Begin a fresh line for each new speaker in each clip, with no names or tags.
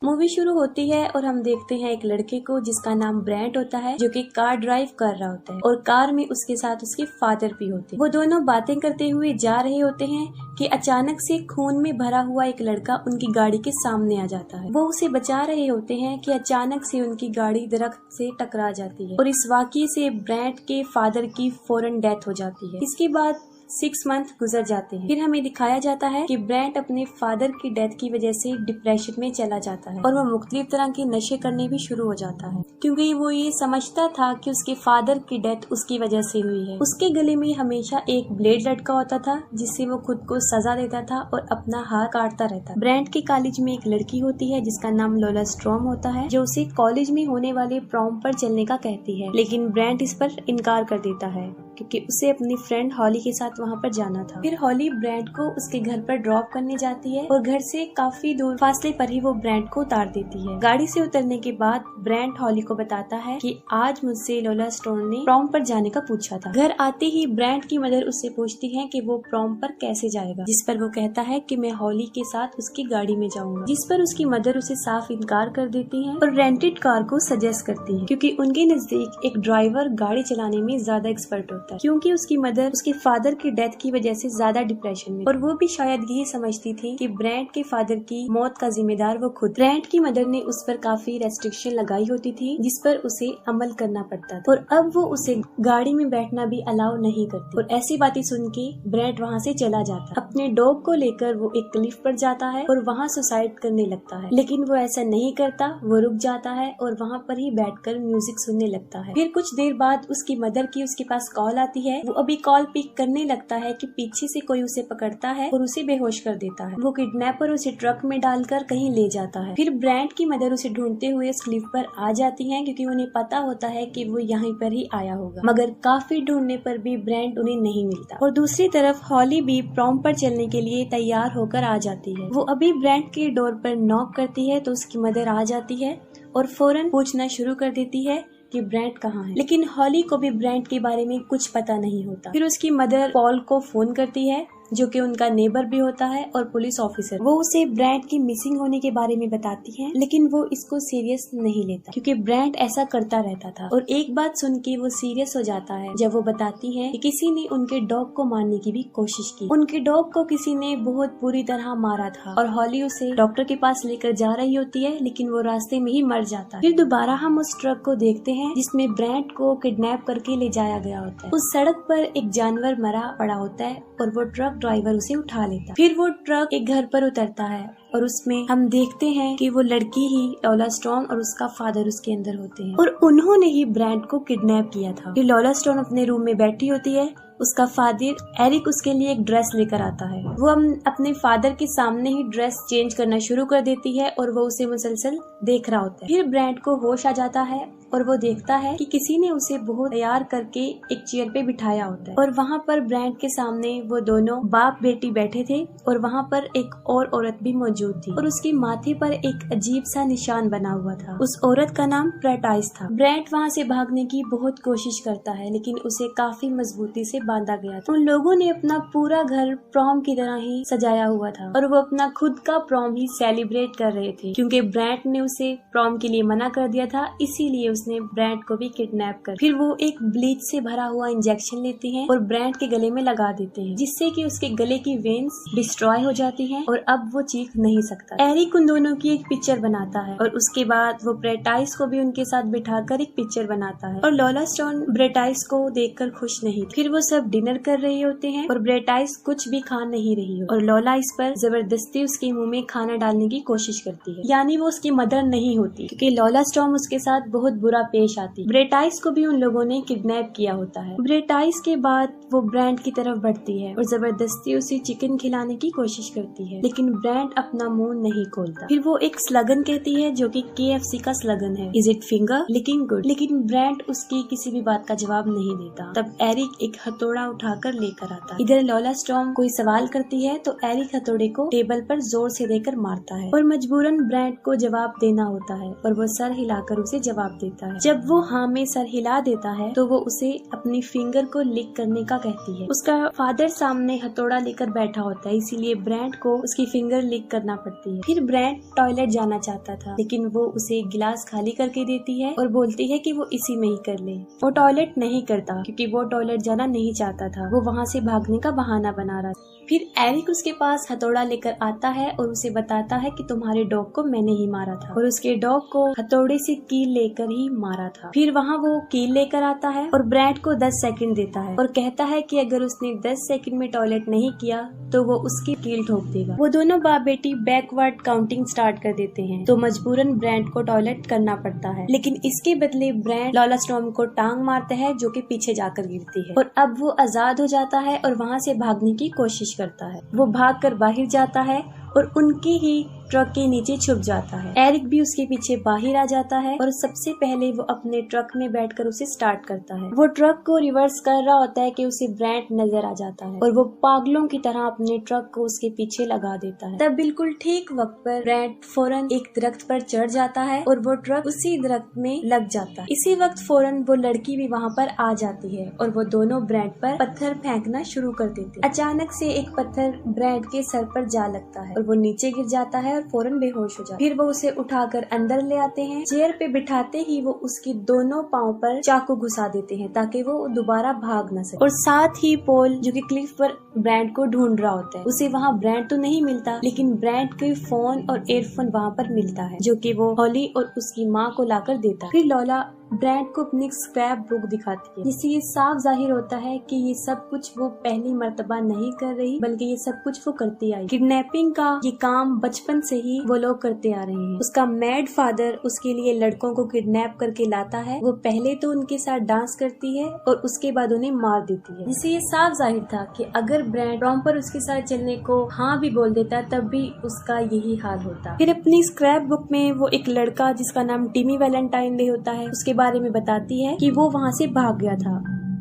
Movie शुरू होती है और हम देखते हैं एक लड़के को जिसका नाम ब्रेंट होता है, जो कि कार ड्राइव कर रहा होता है और कार में उसके साथ उसके फादर भी होते हैं। वो दोनों बातें करते हुए जा रहे होते हैं कि अचानक से खून में भरा हुआ एक लड़का उनकी गाड़ी के सामने आ जाता है। वो उसे बचा रहे होते हैं कि अचानक से उनकी गाड़ी दरख्त से टकरा जाती है और इस वाकये से ब्रेंट के फादर की फौरन डेथ हो जाती है। इसके बाद 6 मंथ गुजर जाते हैं। फिर हमें दिखाया जाता है कि ब्रेंट अपने फादर की डेथ की वजह से डिप्रेशन में चला जाता है और वो मुख्तलिफ तरह के नशे करने भी शुरू हो जाता है, क्योंकि वो ये समझता था कि उसके फादर की डेथ उसकी वजह से हुई है। उसके गले में हमेशा एक ब्लेड लटका होता था जिससे वो खुद को सजा देता था और अपना हाथ काटता रहता। ब्रेंट के कॉलेज में एक लड़की होती है जिसका नाम लोला स्ट्रॉम होता है, जो उसे कॉलेज में होने वाले प्रॉम पर चलने का कहती है, लेकिन ब्रेंट इस पर इनकार कर देता है क्योंकि उसे अपनी फ्रेंड हॉली के साथ वहाँ पर जाना था। फिर हॉली ब्रेंट को उसके घर पर ड्रॉप करने जाती है और घर से काफी दूर फासले पर ही वो ब्रेंट को उतार देती है। गाड़ी से उतरने के बाद ब्रेंट हॉली को बताता है कि आज मुझसे लोला स्टोन ने प्रॉम पर जाने का पूछा था। घर आते ही ब्रेंट की मदर उससे पूछती है कि वो प्रॉम पर कैसे जाएगा, जिस पर वो कहता है कि मैं हॉली के साथ उसकी गाड़ी में जाऊंगा, जिस पर उसकी मदर उसे साफ इनकार कर देती है और रेंटेड कार को सजेस्ट करती है, क्योंकि उनके नजदीक एक ड्राइवर गाड़ी चलाने में ज्यादा एक्सपर्ट होता है, क्योंकि उसकी मदर उसके फादर की डेथ की वजह से ज्यादा डिप्रेशन में और वो भी शायद यही समझती थी कि ब्रेंट के फादर की मौत का जिम्मेदार वो खुद। ब्रेंट की मदर ने उस पर काफी रेस्ट्रिक्शन लगाई होती थी जिस पर उसे अमल करना पड़ता था और अब वो उसे गाड़ी में बैठना भी अलाउ नहीं करती। और ऐसी बातें सुन के ब्रेंट वहाँ से चला जाता। अपने डॉग को लेकर वो एक क्लिफ पर जाता है और वहाँ सुसाइड करने लगता है, लेकिन वो ऐसा नहीं करता। वो रुक जाता है और वहाँ पर ही बैठकर म्यूजिक सुनने लगता है। फिर कुछ देर बाद उसकी मदर की उसके पास कॉल आती है। वो अभी कॉल पिक करने लगता है कि पीछे से कोई उसे पकड़ता है और उसे बेहोश कर देता है। वो किडनैपर उसे ट्रक में डालकर कहीं ले जाता है। फिर ब्रेंट की मदर उसे ढूंढते हुए उस क्लिफ पर आ जाती है, क्योंकि उन्हें पता होता है कि वो यहीं पर ही आया होगा, मगर काफी ढूंढने पर भी ब्रेंट उन्हें नहीं मिलता। और दूसरी तरफ हॉली भी प्रॉम पर चलने के लिए तैयार होकर आ जाती है। वो अभी ब्रेंट के डोर पर नॉक करती है तो उसकी मदर आ जाती है और फौरन पूछना शुरू कर देती है कि ब्रेंट कहाँ है, लेकिन हॉली को भी ब्रेंट के बारे में कुछ पता नहीं होता। फिर उसकी मदर पॉल को फोन करती है, जो कि उनका नेबर भी होता है और पुलिस ऑफिसर। वो उसे ब्रेंट की मिसिंग होने के बारे में बताती है, लेकिन वो इसको सीरियस नहीं लेता क्योंकि ब्रेंट ऐसा करता रहता था। और एक बात सुन के वो सीरियस हो जाता है जब वो बताती है कि किसी ने उनके डॉग को मारने की भी कोशिश की। उनके डॉग को किसी ने बहुत बुरी तरह मारा था और हॉली उसे डॉक्टर के पास लेकर जा रही होती है, लेकिन वो रास्ते में ही मर जाता है। फिर दोबारा हम उस ट्रक को देखते हैं जिसमें ब्रेंट को किडनैप करके ले जाया गया होता है। उस सड़क पर एक जानवर मरा पड़ा होता है और वो ट्रक ड्राइवर उसे उठा लेता। फिर वो ट्रक एक घर पर उतरता है और उसमें हम देखते हैं कि वो लड़की ही लोला स्टोन और उसका फादर उसके अंदर होते हैं और उन्होंने ही ब्रेंट को किडनैप किया था। फिर लोला स्टोन अपने रूम में बैठी होती है। उसका फादर एरिक उसके लिए एक ड्रेस लेकर आता है। वो अपने फादर के सामने ही ड्रेस चेंज करना शुरू कर देती है और वो उसे मुसलसल देख रहा होता है। फिर ब्रेंट को होश आ जाता है और वो देखता है कि किसी ने उसे बहुत तैयार करके एक चेयर पे बिठाया होता है और वहाँ पर ब्रेंट के सामने वो दोनों बाप बेटी बैठे थे और वहाँ पर एक और औरत भी मौजूद थी और उसके माथे पर एक अजीब सा निशान बना हुआ था। उस औरत का नाम प्रेटाइस था। ब्रेंट वहाँ से भागने की बहुत कोशिश करता है, लेकिन उसे काफी मजबूती से बांधा गया था। उन लोगों ने अपना पूरा घर प्रॉम की तरह ही सजाया हुआ था और वो अपना खुद का प्रॉम ही सेलिब्रेट कर रहे थे, क्योंकि ब्रेंट ने उसे प्रॉम के लिए मना कर दिया था, इसीलिए उसने ब्रेंट को भी किडनैप कर। फिर वो एक ब्लीच से भरा हुआ इंजेक्शन लेते हैं और ब्रेंट के गले में लगा देते हैं, जिससे कि उसके गले की वेन्स डिस्ट्रॉय हो जाती हैं और अब वो चीख नहीं सकता। एरिक उन दोनों की एक पिक्चर बनाता है और उसके बाद वो ब्रेटाइस को भी उनके साथ बिठाकर एक पिक्चर बनाता है और लोला स्टोन ब्रेटाइस को देखकर खुश नहीं। फिर वो सब डिनर कर रहे होते हैं और ब्रेटाइस कुछ भी खा नहीं रही हो और लोला इस पर जबरदस्ती उसके मुंह में खाना डालने की कोशिश करती है, यानी वो उसकी मदर नहीं होती, क्योंकि लोला स्टॉर्म उसके साथ बहुत बुरा पेश आती। ब्रेटाइस को भी उन लोगों ने किडनैप किया होता है। ब्रेटाइस के बाद वो ब्रेंट की तरफ बढ़ती है और जबरदस्ती उसे चिकन खिलाने की कोशिश करती है, लेकिन ब्रेंट अपना मुंह नहीं खोलता। फिर वो एक स्लगन कहती है जो कि KFC का स्लगन है, is it finger licking good, लेकिन ब्रेंट उसकी किसी भी बात का जवाब नहीं देता। तब एरिक एक हथौड़ा उठाकर लेकर आता है। इधर लॉला स्टॉर्म कोई सवाल करती है तो एरिक हथौड़े को टेबल पर जोर से देकर मारता है और मजबूरन ब्रैंट को जवाब देना होता है और वो सर हिलाकर उसे जवाब देता है। जब वो हाँ में सर हिला देता है तो वो उसे अपनी फिंगर को लिक करने का कहती है। उसका फादर सामने हथौड़ा लेकर बैठा होता है, इसीलिए ब्रैंट को उसकी फिंगर लिक करना पड़ती है। फिर ब्रैंट टॉयलेट जाना चाहता था लेकिन वो उसे गिलास खाली करके देती है और बोलती है कि वो इसी में ही कर ले। वो टॉयलेट नहीं करता क्योंकि वो टॉयलेट जाना नहीं चाहता था, वो वहाँ से भागने का बहाना बना रहा था। फिर एरिक उसके पास हथौड़ा लेकर आता है और उसे बताता है कि तुम्हारे डॉग को मैंने ही मारा था और उसके डॉग को हथौड़े से कील लेकर ही मारा था। फिर वहाँ वो कील लेकर आता है और ब्रैंट को 10 सेकंड देता है और कहता है कि अगर उसने 10 सेकंड में टॉयलेट नहीं किया तो वो उसकी कील ठोक देगा। वो दोनों बाप बेटी बैकवर्ड काउंटिंग स्टार्ट कर देते हैं तो मजबूरन ब्रैंट को टॉयलेट करना पड़ता है, लेकिन इसके बदले ब्रैंट लॉला स्टॉर्म को टांग मारता है जो कि पीछे जाकर गिरती है और अब वो आजाद हो जाता है और वहाँ से भागने की कोशिश करता है। वो भागकर बाहर जाता है और उनकी ही ट्रक के नीचे छुप जाता है। एरिक भी उसके पीछे बाहर आ जाता है और सबसे पहले वो अपने ट्रक में बैठकर उसे स्टार्ट करता है। वो ट्रक को रिवर्स कर रहा होता है कि उसे ब्रैंट नजर आ जाता है और वो पागलों की तरह अपने ट्रक को उसके पीछे लगा देता है। तब बिल्कुल ठीक वक्त पर ब्रैंट फौरन एक दरख्त पर चढ़ जाता है और वो ट्रक उसी दरख्त में लग जाता है। इसी वक्त फौरन वो लड़की भी वहाँ पर आ जाती है और वो दोनों ब्रैंट पर पत्थर फेंकना शुरू कर देते हैं। अचानक से एक पत्थर ब्रैंट के सर पर जा लगता है और वो नीचे गिर जाता है और फौरन बेहोश हो जाता है। फिर वो उसे उठाकर अंदर ले आते हैं। चेयर पे बिठाते ही वो उसकी दोनों पाँव पर चाकू घुसा देते हैं ताकि वो दोबारा भाग न सके। और साथ ही पॉल जो कि क्लिफ पर ब्रैंट को ढूंढ रहा होता है, उसे वहाँ ब्रैंट तो नहीं मिलता लेकिन ब्रैंट के फोन और एयरफोन वहाँ पर मिलता है जो कि वो हॉली और उसकी माँ को लाकर देता है। फिर लॉला ब्रैंट को अपनी स्क्रैप बुक दिखाती है जिससे ये साफ जाहिर होता है कि ये सब कुछ वो पहली मर्तबा नहीं कर रही बल्कि ये सब कुछ वो करती आई। किडनैपिंग का ये काम बचपन से ही वो लोग करते आ रहे हैं। उसका मैड फादर उसके लिए लड़कों को किडनैप करके लाता है। वो पहले तो उनके साथ डांस करती है और उसके बाद उन्हें मार देती है, जिससे ये साफ जाहिर था कि अगर ब्रैंट टॉम पर उसके साथ चलने को हाँ भी बोल देता तब भी उसका यही हाल होता। फिर अपनी स्क्रैप बुक में वो एक लड़का जिसका नाम टिमी वैलेंटाइन डे होता है उसके बारे में बताती है कि वो वहाँ से भाग गया था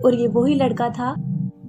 और ये वही लड़का था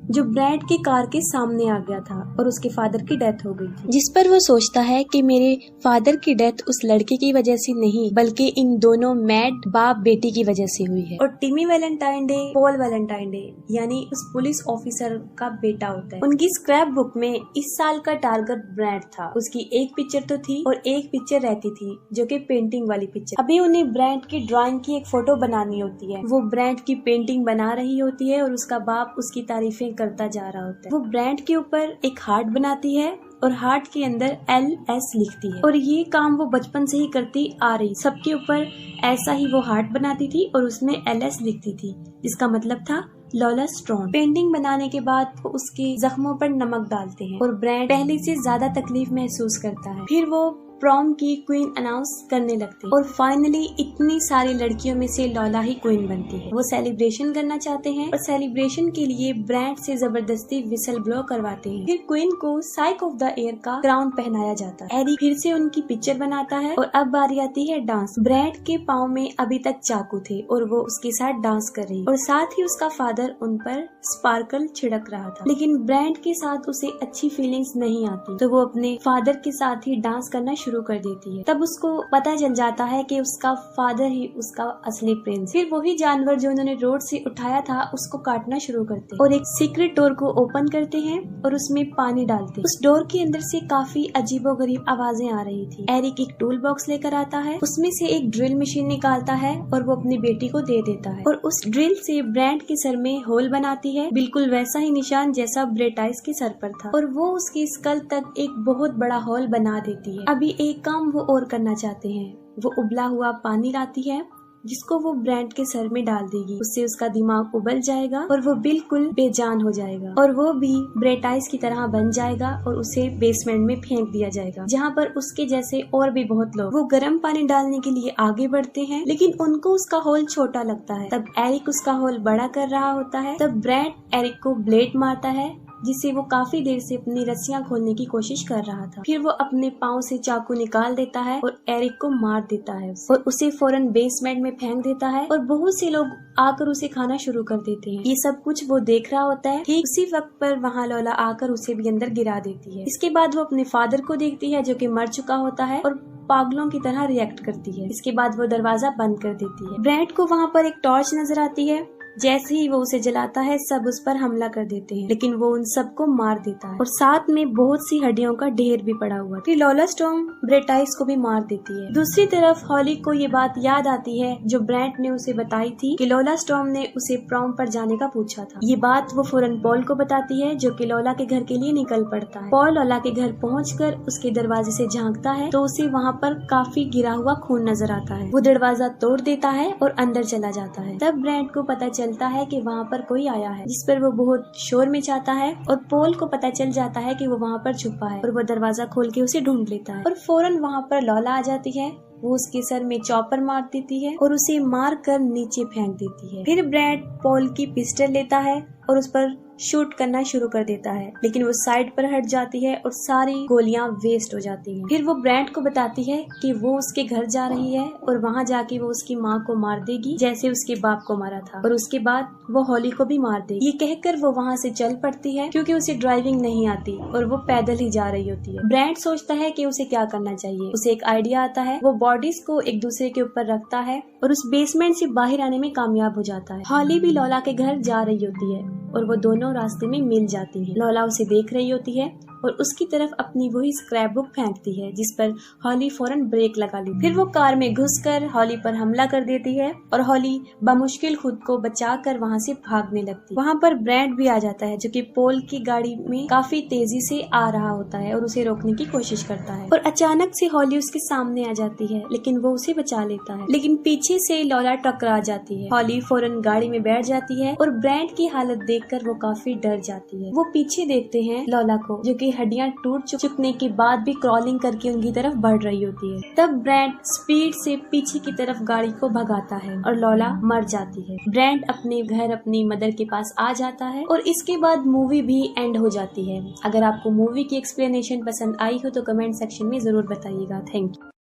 जो ब्रैंट की कार के सामने आ गया था और उसके फादर की डेथ हो गई थी, जिस पर वो सोचता है कि मेरे फादर की डेथ उस लड़के की वजह से नहीं बल्कि इन दोनों मैड बाप बेटी की वजह से हुई है। और टिमी Valentine day Paul Valentine day यानी उस पुलिस ऑफिसर का बेटा होता है। उनकी स्क्रैप बुक में इस साल का टारगेट ब्रैंट था। उसकी एक पिक्चर तो थी और एक पिक्चर रहती थी जो कि पेंटिंग वाली पिक्चर। अभी उन्हें ब्रैंट की ड्राइंग की एक फोटो बनानी होती है। वो ब्रैंट की पेंटिंग बना रही होती है और उसका बाप उसकी तारीफें करता जा रहा होता है। वो ब्रैंट के ऊपर एक हार्ट बनाती है और हार्ट के अंदर LS लिखती है और ये काम वो बचपन से ही करती आ रही। सबके ऊपर ऐसा ही वो हार्ट बनाती थी और उसमें LS लिखती थी जिसका मतलब था लॉला स्टॉर्म। पेंटिंग बनाने के बाद वो उसके जख्मों पर नमक डालते हैं और ब्रैंट पहले से ज्यादा तकलीफ महसूस करता है। फिर वो प्रॉम की क्वीन अनाउंस करने लगते हैं और फाइनली इतनी सारी लड़कियों में से लॉला ही क्वीन बनती है। वो सेलिब्रेशन करना चाहते हैं और सेलिब्रेशन के लिए ब्रैंट से जबरदस्ती विसल ब्लो करवाते हैं। फिर क्वीन को साइक ऑफ द ईयर का क्राउन पहनाया जाता है। एरिक फिर से उनकी पिक्चर बनाता है और अब बारी आती है डांस। ब्रैंट के पाँव में अभी तक चाकू थे और वो उसके साथ डांस कर रही और साथ ही उसका फादर उन पर स्पार्कल छिड़क रहा था, लेकिन ब्रैंट के साथ उसे अच्छी फीलिंग्स नहीं आती तो वो अपने फादर के साथ ही डांस करना शुरू कर देती है। तब उसको पता चल जाता है कि उसका फादर ही उसका असली प्रिंस। फिर वही जानवर जो उन्होंने रोड से उठाया था उसको काटना शुरू करते हैं और एक सीक्रेट डोर को ओपन करते हैं और उसमें पानी डालते हैं। उस डोर के अंदर से काफी अजीबोगरीब आवाजें आ रही थी। एरिक एक टूल बॉक्स लेकर आता है, उसमें से एक ड्रिल मशीन निकालता है और वो अपनी बेटी को दे देता है और उस ड्रिल से ब्रैंट के सर में होल बनाती है, बिल्कुल वैसा ही निशान जैसा ब्रेटाइस के सर पर था और वो उसकी स्कल तक एक बहुत बड़ा होल बना देती है। अभी एक काम वो और करना चाहते हैं। वो उबला हुआ पानी लाती है जिसको वो ब्रैंट के सर में डाल देगी। उससे उसका दिमाग उबल जाएगा और वो बिल्कुल बेजान हो जाएगा और वो भी ब्रेटाइस की तरह बन जाएगा और उसे बेसमेंट में फेंक दिया जाएगा जहाँ पर उसके जैसे और भी बहुत लोग। वो गर्म पानी डालने के लिए आगे बढ़ते हैं लेकिन उनको उसका होल छोटा लगता है। तब एरिक उसका होल बड़ा कर रहा होता है। तब ब्रैंट एरिक को ब्लेड मारता है जिससे वो काफी देर से अपनी रस्सियां खोलने की कोशिश कर रहा था। फिर वो अपने पाँव से चाकू निकाल देता है और एरिक को मार देता है और उसे फौरन बेसमेंट में फेंक देता है और बहुत से लोग आकर उसे खाना शुरू कर देते हैं। ये सब कुछ वो देख रहा होता है। ठीक उसी वक्त पर वहाँ लोला आकर उसे भी अंदर गिरा देती है। इसके बाद वो अपने फादर को देखती है जो कि मर चुका होता है और पागलों की तरह रिएक्ट करती है। इसके बाद वो दरवाजा बंद कर देती है। ब्रैड को वहाँ पर एक टॉर्च नजर आती है। जैसे ही वो उसे जलाता है सब उस पर हमला कर देते हैं, लेकिन वो उन सबको मार देता है और साथ में बहुत सी हड्डियों का ढेर भी पड़ा हुआ। फिर लोला स्टॉर्म ब्रेटाइस को भी मार देती है। दूसरी तरफ हॉली को ये बात याद आती है जो ब्रैंड ने उसे बताई थी कि लोला स्टॉर्म ने उसे प्रॉम पर जाने का पूछा था। ये बात वो फौरन पॉल को बताती है जो कि लोला के घर के लिए निकल पड़ता है। पॉल लोला के घर पहुंचकर उसके दरवाजे से झांकता है तो उसे वहाँ पर काफी गिरा हुआ खून नजर आता है। वो दरवाजा तोड़ देता है और अंदर चला जाता है। तब ब्रैंड को पता चलता है कि वहाँ पर कोई आया है, जिस पर वो बहुत शोर मचाता है और पॉल को पता चल जाता है कि वो वहाँ पर छुपा है और वो दरवाजा खोल के उसे ढूंढ लेता है और फौरन वहाँ पर लोला आ जाती है। वो उसके सर में चॉपर मार देती है और उसे मार कर नीचे फेंक देती है। फिर ब्रैड पॉल की पिस्टल लेता है और उस पर शूट करना शुरू कर देता है, लेकिन वो साइड पर हट जाती है और सारी गोलियां वेस्ट हो जाती हैं। फिर वो ब्रैंड को बताती है कि वो उसके घर जा रही है और वहां जाके वो उसकी माँ को मार देगी जैसे उसके बाप को मारा था और उसके बाद वो हॉली को भी मार देगी। ये कहकर वो वहां से चल पड़ती है क्योंकि उसे ड्राइविंग नहीं आती और वो पैदल ही जा रही होती है। ब्रैंड सोचता है कि उसे क्या करना चाहिए। उसे एक आइडिया आता है। वो बॉडीज को एक दूसरे के ऊपर रखता है और उस बेसमेंट से बाहर आने में कामयाब हो जाता है। हॉली भी लोला के घर जा रही होती है और वो दोनों रास्ते में मिल जाती है। लोला उसे देख रही होती है और उसकी तरफ अपनी वही स्क्रैप बुक फेंकती है जिस पर हॉली फौरन ब्रेक लगा ली। फिर वो कार में घुसकर हॉली पर हमला कर देती है और हॉली बमुश्किल खुद को बचाकर वहाँ से भागने लगती है। वहाँ पर ब्रैंड भी आ जाता है जो कि पॉल की गाड़ी में काफी तेजी से आ रहा होता है और उसे रोकने की कोशिश करता है और अचानक से हॉली उसके सामने आ जाती है, लेकिन वो उसे बचा लेता है। लेकिन पीछे से लोला टकरा जाती है। हॉली फौरन गाड़ी में बैठ जाती है और ब्रैंड की हालत देखकर वो काफी डर जाती है। वो पीछे देखते हैं लोला को जो कि हड्डियां टूट चुकने के बाद भी क्रॉलिंग करके उनकी तरफ बढ़ रही होती है। तब ब्रैंड स्पीड से पीछे की तरफ गाड़ी को भगाता है और लोला मर जाती है। ब्रैंड अपने घर अपनी मदर के पास आ जाता है और इसके बाद मूवी भी एंड हो जाती है। अगर आपको मूवी की एक्सप्लेनेशन पसंद आई हो तो कमेंट सेक्शन में जरूर बताइएगा। Thank you.